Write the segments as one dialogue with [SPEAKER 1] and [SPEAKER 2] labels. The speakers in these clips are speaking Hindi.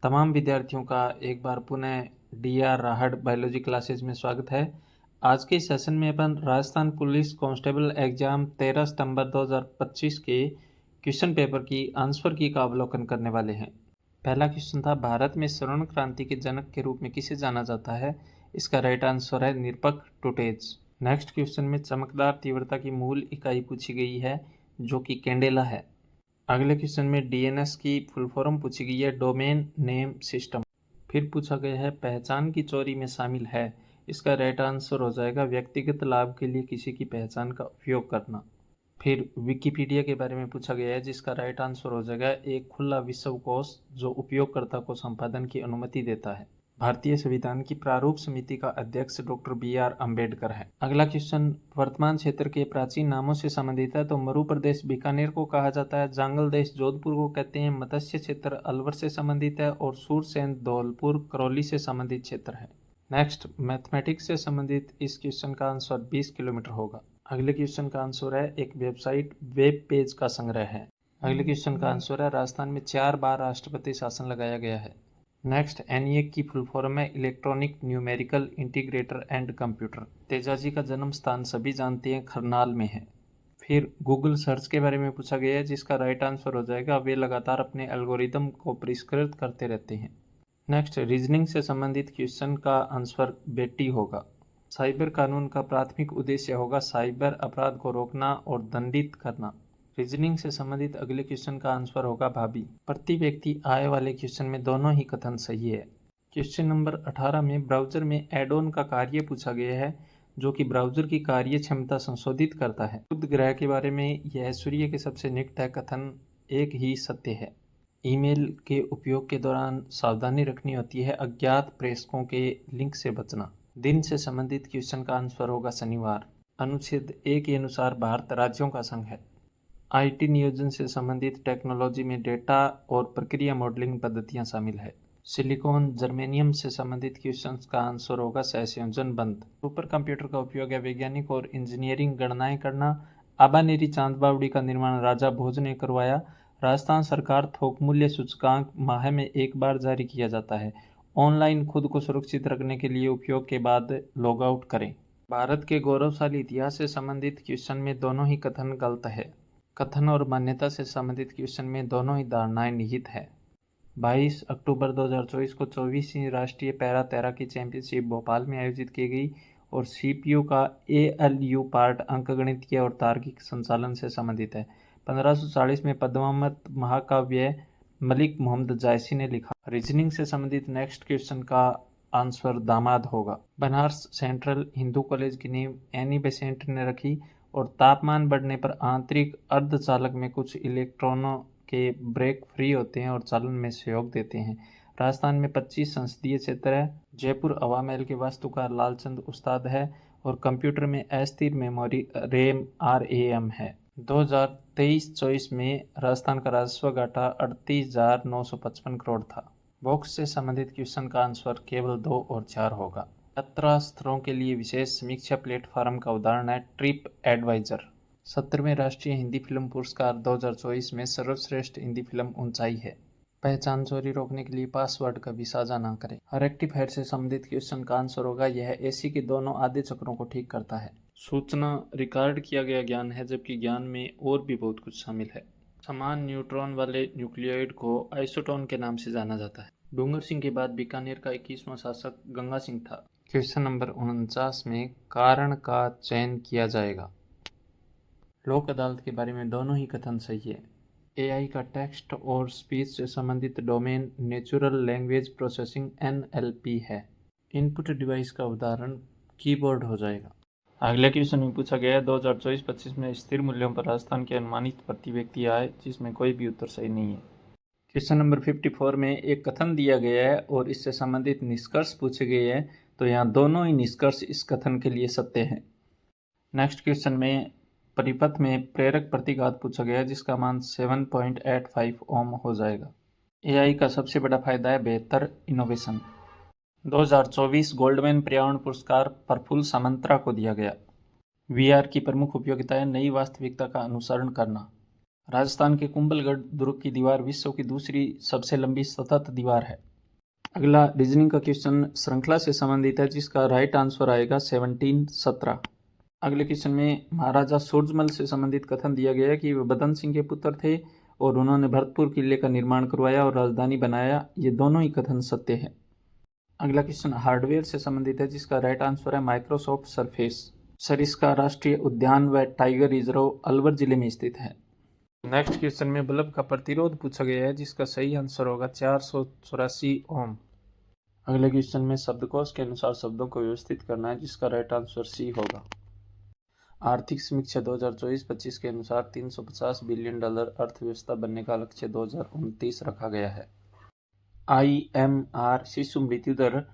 [SPEAKER 1] तमाम विद्यार्थियों का एक बार पुनः डी.आर. राहड़ बायोलॉजी क्लासेज में स्वागत है। आज के सेशन में अपन राजस्थान पुलिस कांस्टेबल एग्जाम 13 सितंबर 2025 के क्वेश्चन पेपर की आंसर की का अवलोकन करने वाले हैं। पहला क्वेश्चन था, भारत में स्वर्ण क्रांति के जनक के रूप में किसे जाना जाता है? इसका राइट आंसर है निरपक टुटेज। नेक्स्ट क्वेश्चन में चमकदार तीव्रता की मूल इकाई पूछी गई है जो कि कैंडेला है। अगले क्वेश्चन में डीएनएस की फुल फॉर्म पूछी गई है, डोमेन नेम सिस्टम। फिर पूछा गया है पहचान की चोरी में शामिल है। इसका राइट आंसर हो जाएगा व्यक्तिगत लाभ के लिए किसी की पहचान का उपयोग करना। फिर विकिपीडिया के बारे में पूछा गया है जिसका राइट आंसर हो जाएगा एक खुला विश्वकोश जो उपयोगकर्ता को संपादन की अनुमति देता है। भारतीय संविधान की प्रारूप समिति का अध्यक्ष डॉक्टर बी.आर. अम्बेडकर है। अगला क्वेश्चन वर्तमान क्षेत्र के प्राचीन नामों से संबंधित है। तो मरु प्रदेश बीकानेर को कहा जाता है, जांगल देश जोधपुर को कहते हैं, मत्स्य क्षेत्र अलवर से संबंधित है और सूरसेन धौलपुर करौली से संबंधित क्षेत्र है। नेक्स्ट मैथमेटिक्स से संबंधित इस क्वेश्चन का आंसर 20 किलोमीटर होगा। अगले क्वेश्चन का आंसर है एक वेबसाइट वेब पेज का संग्रह है। अगले क्वेश्चन का आंसर है राजस्थान में 4 बार राष्ट्रपति शासन लगाया गया है। नेक्स्ट ENIAC की फुल फॉर्म है electronic numerical integrator and computer. Tejaji का जन्म स्थान सभी जानते हैं खरनाल में है। फिर गूगल सर्च के बारे में पूछा गया है जिसका राइट आंसर हो जाएगा वे लगातार अपने एल्गोरिदम को परिष्कृत करते रहते हैं। नेक्स्ट रीजनिंग से संबंधित क्वेश्चन का आंसर बेटी होगा। साइबर कानून का प्राथमिक उद्देश्य होगा साइबर अपराध को रोकना और दंडित करना। रीजनिंग से संबंधित अगले क्वेश्चन का आंसर होगा भाभी। प्रति व्यक्ति आय वाले क्वेश्चन में दोनों ही कथन सही है। क्वेश्चन नंबर 18 में ब्राउजर में एड ऑन का कार्य पूछा गया है जो कि ब्राउजर की कार्य क्षमता संशोधित करता है। बुध ग्रह के बारे में यह सूर्य के सबसे निकट है कथन एक ही सत्य है। ईमेल के उपयोग के दौरान सावधानी रखनी होती है, अज्ञात प्रेषकों के लिंक से बचना। दिन से संबंधित क्वेश्चन का आंसर होगा शनिवार। अनुच्छेद 1 के अनुसार भारत राज्यों का संघ है। IT नियोजन से संबंधित टेक्नोलॉजी में डेटा और प्रक्रिया मॉडलिंग पद्धतियां शामिल है। सिलिकॉन जर्मेनियम से संबंधित क्वेश्चंस का आंसर होगा सहसंयोजन बंद। सुपर कंप्यूटर का उपयोग है वैज्ञानिक और इंजीनियरिंग गणनाएं करना। आबानेरी चांद बावड़ी का निर्माण राजा भोज ने करवाया। राजस्थान सरकार थोक मूल्य सूचकांक माह में एक बार जारी किया जाता है। ऑनलाइन खुद को सुरक्षित रखने के लिए उपयोग के बाद लॉग आउट करें। भारत के गौरवशाली इतिहास से संबंधित क्वेश्चन में दोनों ही कथन गलत है। कथन और मान्यता से संबंधित क्वेश्चन में दोनों ही धारणाएं निहित है। 22 अक्टूबर 2024 को 24वीं राष्ट्रीय पैरा तैराकी चैंपियनशिप भोपाल में आयोजित की गई और CPU का ALU पार्ट अंकगणितीय और तार्किक संचालन से संबंधित है। 1540 में पद्मावत महाकाव्य मलिक मोहम्मद जायसी ने लिखा। रीजनिंग से संबंधित नेक्स्ट क्वेश्चन का आंसर दामाद होगा। बनारस सेंट्रल हिंदू कॉलेज की नींव एनी बेसेंट ने रखी और तापमान बढ़ने पर आंतरिक अर्धचालक में कुछ इलेक्ट्रॉनों के ब्रेक फ्री होते हैं और चालन में सहयोग देते हैं। राजस्थान में 25 संसदीय क्षेत्र है। जयपुर हवा महल के वास्तुकार लालचंद उस्ताद है और कंप्यूटर में अस्थिर मेमोरी RAM RAM है। 2023-24 में राजस्थान का राजस्व घाटा 38,955 करोड़ था। बॉक्स से संबंधित क्वेश्चन का आंसर केवल 2 और 4 होगा। यात्रा स्तरों के लिए विशेष समीक्षा प्लेटफॉर्म का उदाहरण है ट्रिप एडवाइजर। 17वें राष्ट्रीय हिंदी फिल्म पुरस्कार 2024 में सर्वश्रेष्ठ हिंदी फिल्म ऊंचाई है। पहचान चोरी रोकने के लिए पासवर्ड कभी साझा ना करें। रेक्टिफायर से संबंधित क्वेश्चन का आंसर होगा यह AC के दोनों आधे चक्रों को ठीक करता है। सूचना रिकॉर्ड किया गया ज्ञान है जबकि ज्ञान में और भी बहुत कुछ शामिल है। समान न्यूट्रॉन वाले न्यूक्लियोइड को आइसोटोन के नाम से जाना जाता है। डूंगर सिंह के बाद बीकानेर का 21वां शासक गंगा सिंह था। क्वेश्चन नंबर 49 में कारण का चयन किया जाएगा। लोक अदालत के बारे में दोनों ही कथन सही है। AI का टेक्स्ट और स्पीच से संबंधित domain natural language processing NLP है। इनपुट डिवाइस का उदाहरण कीबोर्ड हो जाएगा। अगले क्वेश्चन में पूछा गया है 2024-25 में स्थिर मूल्यों पर राजस्थान की अनुमानित प्रति व्यक्ति आय, जिसमें कोई भी उत्तर सही नहीं है। क्वेश्चन नंबर 54 में एक कथन दिया गया है और इससे संबंधित निष्कर्ष पूछे गए हैं, तो यहाँ दोनों ही निष्कर्ष इस कथन के लिए सत्य हैं। नेक्स्ट क्वेश्चन में परिपथ में प्रेरक प्रतिघात पूछा गया है जिसका मान 7.85 ओम हो जाएगा। AI का सबसे बड़ा फायदा है बेहतर इनोवेशन। 2024 गोल्डमैन पर्यावरण पुरस्कार प्रफुल्ल सामंतरा को दिया गया। VR की प्रमुख उपयोगिता है नई वास्तविकता का अनुसरण करना। राजस्थान के कुंभलगढ़ दुर्ग की दीवार विश्व की दूसरी सबसे लंबी सतत दीवार है। अगला रीजनिंग का क्वेश्चन श्रृंखला से संबंधित है, जिसका राइट आंसर आएगा 1717। अगले क्वेश्चन में महाराजा सूरजमल से संबंधित कथन दिया गया है कि वे बदन सिंह के पुत्र थे और उन्होंने भरतपुर किले का निर्माण करवाया और राजधानी बनाया। ये दोनों ही कथन सत्य है। अगला क्वेश्चन हार्डवेयर से संबंधित है, जिसका राइट आंसर है माइक्रोसॉफ्ट सरफेस। सर, इसका राष्ट्रीय उद्यान व टाइगर रिजर्व अलवर जिले में स्थित है। नेक्स्ट क्वेश्चन में बल्ब का प्रतिरोध पूछा गया है, जिसका सही आंसर होगा 484 ओम। अगले क्वेश्चन में शब्दकोश के अनुसार शब्दों को व्यवस्थित करना है, जिसका राइट आंसर सी होगा। आर्थिक समीक्षा 2024-25 के अनुसार $350 बिलियन अर्थव्यवस्था बनने का लक्ष्य 2029 रखा गया है। IMR शिशु मृत्यु दर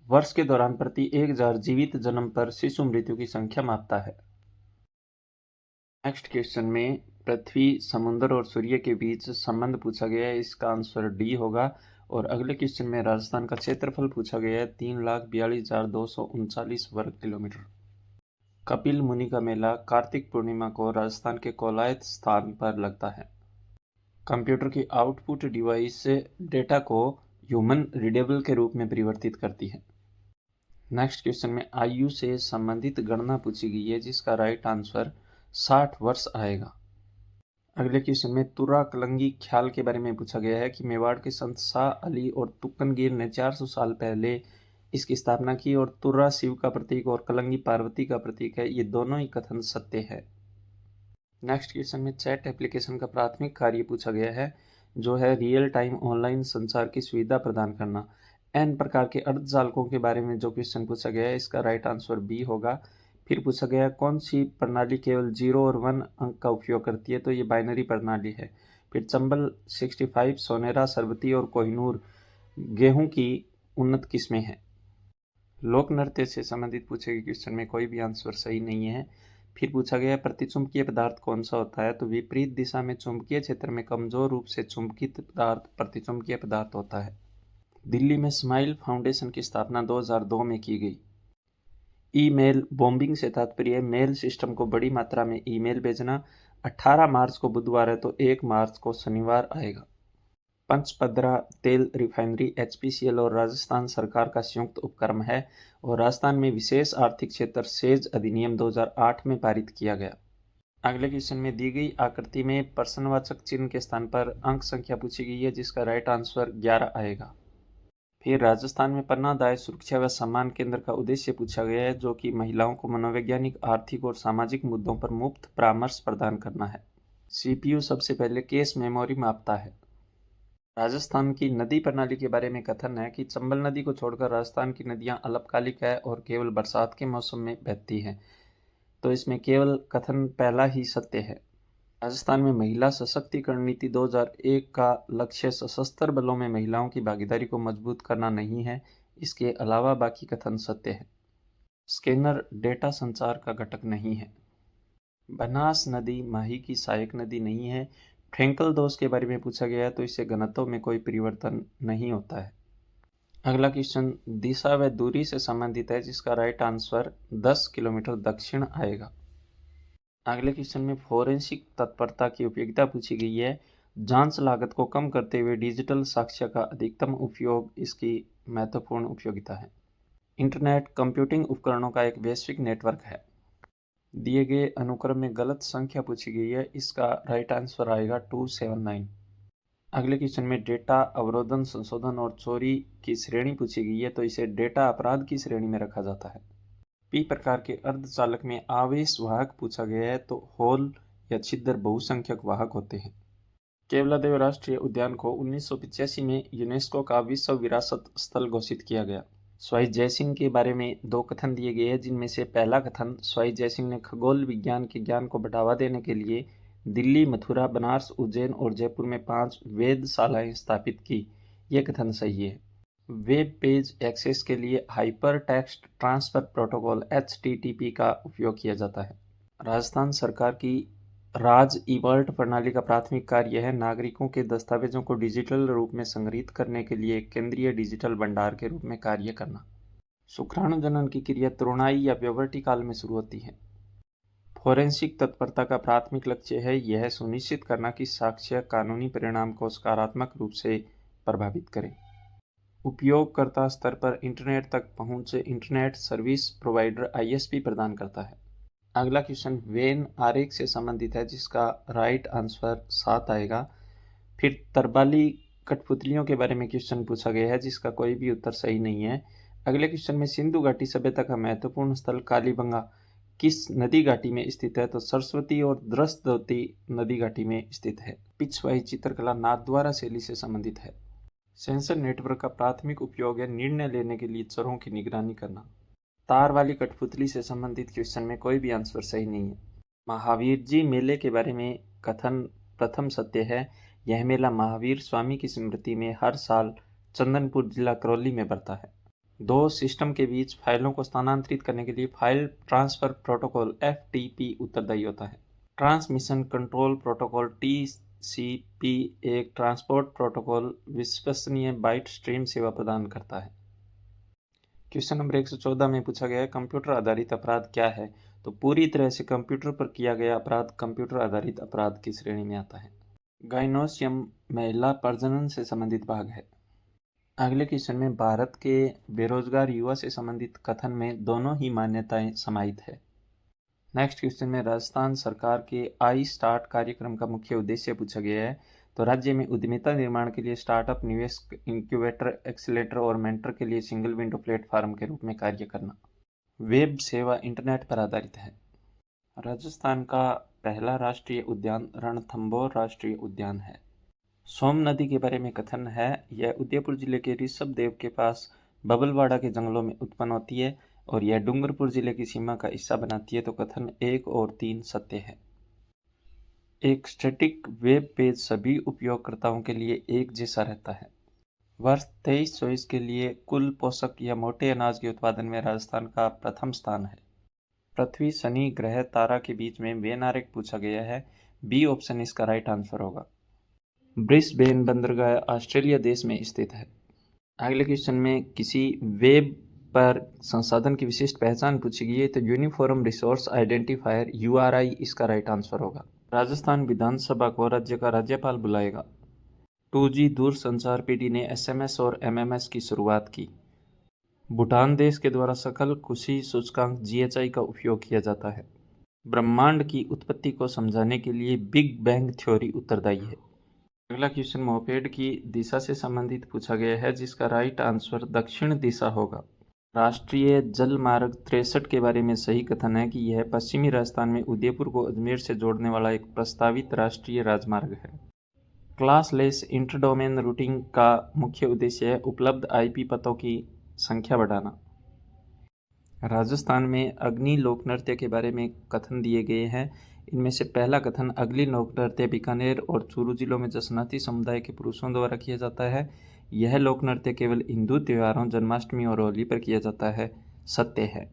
[SPEAKER 1] वर्ष के दौरान प्रति 1000 जीवित जन्म पर शिशु मृत्यु की संख्या मापता है। नेक्स्ट क्वेश्चन में पृथ्वी, समुद्र और सूर्य के बीच संबंध पूछा गया है, इसका आंसर डी होगा। और अगले क्वेश्चन में राजस्थान का क्षेत्रफल पूछा गया है, 3,42,239 वर्ग किलोमीटर। कपिल मुनि का मेला कार्तिक पूर्णिमा को राजस्थान के कोलायत स्थान पर लगता है। कंप्यूटर की आउटपुट डिवाइस डेटा को ह्यूमन रीडेबल के रूप में परिवर्तित करती है। नेक्स्ट क्वेश्चन में आयु से संबंधित गणना पूछी गई है, जिसका राइट आंसर 60 वर्ष आएगा। अगले क्वेश्चन में तुर्रा कलंगी ख्याल के बारे में पूछा गया है कि मेवाड़ के संत शाह अली और तुक्कनगीर ने 400 साल पहले इसकी स्थापना की और तुर्रा शिव का प्रतीक और कलंगी पार्वती का प्रतीक है। ये दोनों ही कथन सत्य है। नेक्स्ट क्वेश्चन में चैट एप्लीकेशन का प्राथमिक कार्य पूछा गया है, जो है रियल टाइम ऑनलाइन संचार की सुविधा प्रदान करना। n प्रकार के अर्धचालकों के बारे में जो क्वेश्चन पूछा गया है, इसका राइट आंसर बी होगा। फिर पूछा गया कौन सी प्रणाली केवल 0 और 1 अंक का उपयोग करती है, तो ये बाइनरी प्रणाली है। फिर चंबल 65, सोनेरा, सरबती और कोहिनूर गेहूं की उन्नत किस्में हैं। लोक नृत्य से संबंधित पूछे गए क्वेश्चन में कोई भी आंसर सही नहीं है। फिर पूछा गया प्रतिचुंबकीय पदार्थ कौन सा होता है, तो विपरीत दिशा में चुंबकीय क्षेत्र में कमजोर रूप से चुंबकित पदार्थ प्रतिचुंबकीय पदार्थ होता है। दिल्ली में स्माइल फाउंडेशन की स्थापना 2002 में की गई। ईमेल बॉम्बिंग से तात्पर्य मेल सिस्टम को बड़ी मात्रा में ईमेल भेजना। 18 मार्च को बुधवार है, तो 1 मार्च को शनिवार आएगा। पंचपदरा तेल रिफाइनरी HPCL और राजस्थान सरकार का संयुक्त उपक्रम है और राजस्थान में विशेष आर्थिक क्षेत्र सेज अधिनियम 2008 में पारित किया गया। अगले क्वेश्चन में दी गई आकृति में प्रश्नवाचक चिन्ह के स्थान पर अंक संख्या पूछी गई है, जिसका राइट आंसर 11 आएगा। फिर राजस्थान में पन्ना दाय सुरक्षा व सम्मान केंद्र का उद्देश्य पूछा गया है, जो कि महिलाओं को मनोवैज्ञानिक, आर्थिक और सामाजिक मुद्दों पर मुफ्त परामर्श प्रदान करना है। CPU सबसे पहले केस मेमोरी मापता है। राजस्थान की नदी प्रणाली के बारे में कथन है कि चंबल नदी को छोड़कर राजस्थान की नदियां अल्पकालिक है और केवल बरसात के मौसम में बहती हैं, तो इसमें केवल कथन पहला ही सत्य है। राजस्थान में महिला सशक्तिकरण नीति 2001 का लक्ष्य सशस्त्र बलों में महिलाओं की भागीदारी को मजबूत करना नहीं है। इसके अलावा बाकी कथन सत्य है। स्कैनर डेटा संचार का घटक नहीं है। बनास नदी माही की सहायक नदी नहीं है। फ्रेंकल दोष के बारे में पूछा गया है, तो इससे घनत्व में कोई परिवर्तन नहीं होता है। अगला क्वेश्चन दिशा व दूरी से संबंधित है, जिसका राइट आंसर 10 किलोमीटर दक्षिण आएगा। अगले क्वेश्चन में फोरेंसिक तत्परता की उपयोगिता पूछी गई है। जांच लागत को कम करते हुए डिजिटल साक्ष्य का अधिकतम उपयोग इसकी महत्वपूर्ण उपयोगिता है। इंटरनेट कंप्यूटिंग उपकरणों का एक वैश्विक नेटवर्क है। दिए गए अनुक्रम में गलत संख्या पूछी गई है, इसका राइट आंसर आएगा 279। अगले क्वेश्चन में डेटा अवरोधन, संशोधन और चोरी की श्रेणी पूछी गई है, तो इसे डेटा अपराध की श्रेणी में रखा जाता है। पी प्रकार के अर्धचालक में आवेश वाहक पूछा गया है, तो होल या छिद्र बहुसंख्यक वाहक होते हैं। केवलादेव राष्ट्रीय उद्यान को 1985 में यूनेस्को का विश्व विरासत स्थल घोषित किया गया। स्वाई जयसिंह के बारे में 2 कथन दिए गए हैं, जिनमें से पहला कथन स्वाई जयसिंह ने खगोल विज्ञान के ज्ञान को बढ़ावा देने के लिए दिल्ली, मथुरा, बनारस, उज्जैन और जयपुर में 5 वेधशालाएं स्थापित की। यह कथन सही है। वेब पेज एक्सेस के लिए hyper text transfer protocol HTTP का उपयोग किया जाता है। राजस्थान सरकार की राज ईवर्ल्ट प्रणाली का प्राथमिक कार्य है नागरिकों के दस्तावेजों को डिजिटल रूप में संग्रहित करने के लिए एक केंद्रीय डिजिटल भंडार के रूप में कार्य करना। शुक्राणु जनन की क्रिया तरुणाई या प्यूबर्टी काल में शुरू होती है। फोरेंसिक तत्परता का प्राथमिक लक्ष्य है यह सुनिश्चित करना कि साक्ष्य कानूनी परिणाम को सकारात्मक रूप से प्रभावित करें। उपयोगकर्ता स्तर पर इंटरनेट तक पहुंच से इंटरनेट सर्विस प्रोवाइडर आईएसपी प्रदान करता है। अगला क्वेश्चन वेन आरेख से संबंधित है, जिसका राइट आंसर 7 आएगा। फिर तरबाली कठपुतलियों के बारे में क्वेश्चन पूछा गया है, जिसका कोई भी उत्तर सही नहीं है। अगले क्वेश्चन में सिंधु घाटी सभ्यता का महत्वपूर्ण स्थल कालीबंगा किस नदी घाटी में स्थित है? तो सरस्वती और द्रष्टद्वती नदी घाटी में स्थित है। पिछवाई चित्रकला नाथद्वारा शैली से संबंधित है। सेंसर नेटवर्क का प्राथमिक उपयोग है निर्णय लेने के लिए चरों की निगरानी करना। तार वाली कठपुतली से संबंधित क्वेश्चन में कोई भी आंसर सही नहीं है। महावीर जी मेले के बारे में कथन प्रथम सत्य है। यह मेला महावीर स्वामी की स्मृति में हर साल चंदनपुर जिला करौली में बढ़ता है। दो सिस्टम के बीच फाइलों को स्थानांतरित करने के लिए फाइल ट्रांसफर प्रोटोकॉल FTP उत्तरदायी होता है। ट्रांसमिशन कंट्रोल प्रोटोकॉल TCP एक ट्रांसपोर्ट प्रोटोकॉल विश्वसनीय बाइट स्ट्रीम सेवा प्रदान करता है। क्वेश्चन नंबर 114 में पूछा गया है कंप्यूटर आधारित अपराध क्या है? तो पूरी तरह से कंप्यूटर पर किया गया अपराध कंप्यूटर आधारित अपराध की श्रेणी में आता है। गाइनोसियम महिला प्रजनन से संबंधित भाग है। अगले क्वेश्चन में भारत के बेरोजगार युवा से संबंधित कथन में दोनों ही मान्यताएं समाहित है। नेक्स्ट क्वेश्चन में राजस्थान सरकार के आई स्टार्ट कार्यक्रम का मुख्य उद्देश्य पूछा गया है। तो राज्य में उद्यमिता निर्माण के लिए स्टार्टअप निवेश इंक्यूबेटर एक्सीलेटर और मेंटर के लिए सिंगल विंडो प्लेटफॉर्म के रूप में कार्य करना। वेब सेवा इंटरनेट पर आधारित है। राजस्थान का पहला राष्ट्रीय उद्यान रणथंभौर राष्ट्रीय उद्यान है। सोम नदी के बारे में कथन है यह उदयपुर जिले के ऋषभदेव के पास बबलवाड़ा के जंगलों में उत्पन्न होती है और यह डूंगरपुर जिले की सीमा का हिस्सा बनाती है। तो कथन 1 और 3 सत्य है। एक स्टैटिक वेब पेज सभी उपयोगकर्ताओं के लिए एक जैसा रहता है। वर्ष 23-24 के लिए कुल पोषक या मोटे अनाज के उत्पादन में राजस्थान का प्रथम स्थान है। पृथ्वी शनि ग्रह तारा के बीच में वेन आरेख पूछा गया है। बी ऑप्शन इसका राइट आंसर होगा। ब्रिस्बेन बंदरगाह ऑस्ट्रेलिया देश में स्थित है। अगले क्वेश्चन में किसी वेब पर संसाधन की विशिष्ट पहचान पूछी गई है। तो यूनिफॉर्म रिसोर्स आइडेंटिफायर URI इसका राइट आंसर होगा। राजस्थान विधानसभा को राज्य का राज्यपाल बुलाएगा। 2G दूरसंचार पीढ़ी ने SMS और MMS की शुरुआत की। भूटान देश के द्वारा सकल कुशी सूचकांक GHI का उपयोग किया जाता है। ब्रह्मांड की उत्पत्ति को समझाने के लिए बिग बैंग थ्योरी उत्तरदायी है। अगला क्वेश्चन मोपेड की दिशा से संबंधित पूछा गया है, जिसका राइट आंसर दक्षिण दिशा होगा। राष्ट्रीय जल मार्ग 63 के बारे में सही कथन है कि यह पश्चिमी राजस्थान में उदयपुर को अजमेर से जोड़ने वाला एक प्रस्तावित राष्ट्रीय राजमार्ग है। क्लासलेस इंटरडोमेन रूटिंग का मुख्य उद्देश्य है उपलब्ध IP पतों की संख्या बढ़ाना। राजस्थान में अग्नि लोक नृत्य के बारे में कथन दिए गए हैं। इनमें से पहला कथन अग्नि लोक नृत्य बीकानेर और चूरू जिलों में जसनाती समुदाय के पुरुषों द्वारा किया जाता है। यह लोक नृत्य केवल हिंदू त्योहारों जन्माष्टमी और होली पर किया जाता है। सत्य है।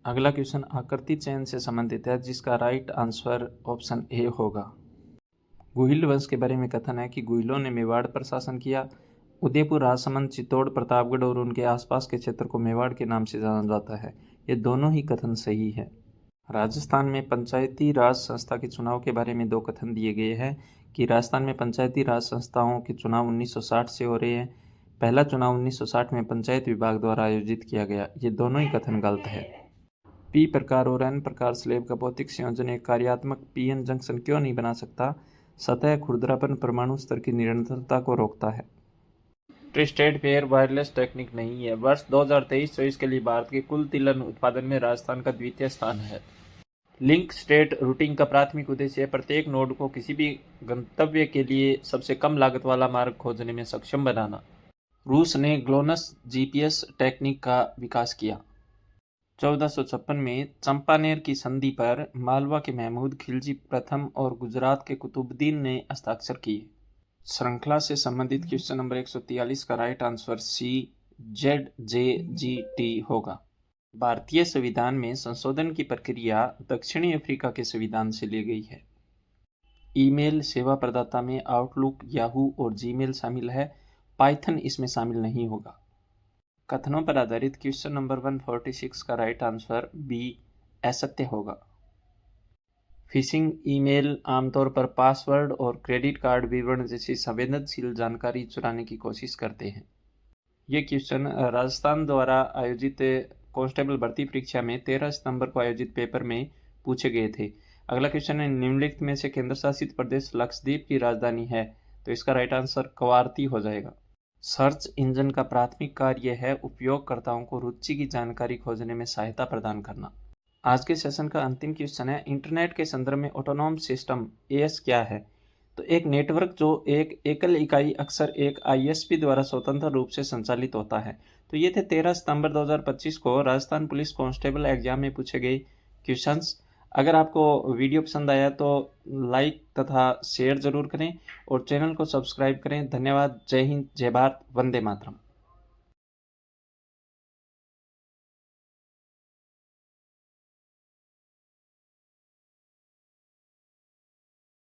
[SPEAKER 1] अगला क्वेश्चन आकृति चयन से संबंधित है, जिसका राइट आंसर ऑप्शन ए होगा। गुहिल वंश के बारे में कथन है कि गुहिलों ने मेवाड़ पर शासन किया। उदयपुर, राजसमंद, चित्तौड़, प्रतापगढ़ और उनके आसपास के क्षेत्र को मेवाड़ के नाम से जाना जाता है। ये दोनों ही कथन सही है। राजस्थान में पंचायती राज संस्था के चुनाव के बारे में दो कथन दिए गए हैं कि राजस्थान में पंचायती राज संस्थाओं के चुनाव 1960 से हो रहे हैं। पहला चुनाव 1960 में पंचायत विभाग द्वारा आयोजित किया गया। ये दोनों ही कथन गलत है। P प्रकार और N प्रकार स्लेब का भौतिक संयोजन एक कार्यात्मक PN जंक्शन क्यों नहीं बना सकता? सतह खुरदरापन परमाणु स्तर की निरंतरता को रोकता है। ट्विस्टेड पेयर वायरलेस टेक्निक नहीं है। वर्ष 2023-24 के लिए भारत के कुल तिलहन उत्पादन में राजस्थान का द्वितीय स्थान है। लिंक स्टेट रूटिंग का प्राथमिक उद्देश्य है प्रत्येक नोड को किसी भी गंतव्य के लिए सबसे कम लागत वाला मार्ग खोजने में सक्षम बनाना। रूस ने ग्लोनस GPS टेक्निक का विकास किया। 1456 में चंपानेर की संधि पर मालवा के महमूद खिलजी प्रथम और गुजरात के कुतुबुद्दीन ने हस्ताक्षर किए। श्रृंखला से संबंधित क्वेश्चन नंबर 143 का राइट आंसर C ZJGT होगा। भारतीय संविधान में संशोधन की प्रक्रिया दक्षिणी अफ्रीका के संविधान से ली गई है। ईमेल सेवा प्रदाता में आउटलुक, याहू और जीमेल शामिल है। पाइथन इसमें शामिल नहीं होगा। कथनों पर आधारित क्वेश्चन नंबर 146 का राइट आंसर B असत्य होगा। फिशिंग ईमेल आमतौर पर पासवर्ड और क्रेडिट कार्ड विवरण जैसी संवेदनशील जानकारी चुराने की कोशिश करते हैं। ये क्वेश्चन राजस्थान द्वारा आयोजित कांस्टेबल भर्ती परीक्षा में 13 सितंबर को आयोजित पेपर में पूछे गए थे। अगला क्वेश्चन है, निम्नलिखित में से केंद्र शासित प्रदेश लक्षद्वीप की राजधानी है? तो इसका राइट आंसर कवारती हो जाएगा। सर्च इंजन का प्राथमिक कार्य है उपयोगकर्ताओं को रुचि की जानकारी खोजने में सहायता प्रदान करना। आज के सेशन का अंतिम क्वेश्चन है, इंटरनेट के संदर्भ में ऑटोनोमस सिस्टम एएस क्या है? तो एक नेटवर्क जो एक एकल इकाई अक्सर एक आईएसपी द्वारा स्वतंत्र रूप से संचालित होता है। तो ये थे 13 सितंबर 2025 को राजस्थान पुलिस कांस्टेबल एग्जाम में पूछे गए क्वेश्चंस। अगर आपको वीडियो पसंद आया तो लाइक तथा शेयर जरूर करें और चैनल को सब्सक्राइब करें। धन्यवाद। जय हिंद, जय भारत, वंदे मातरम।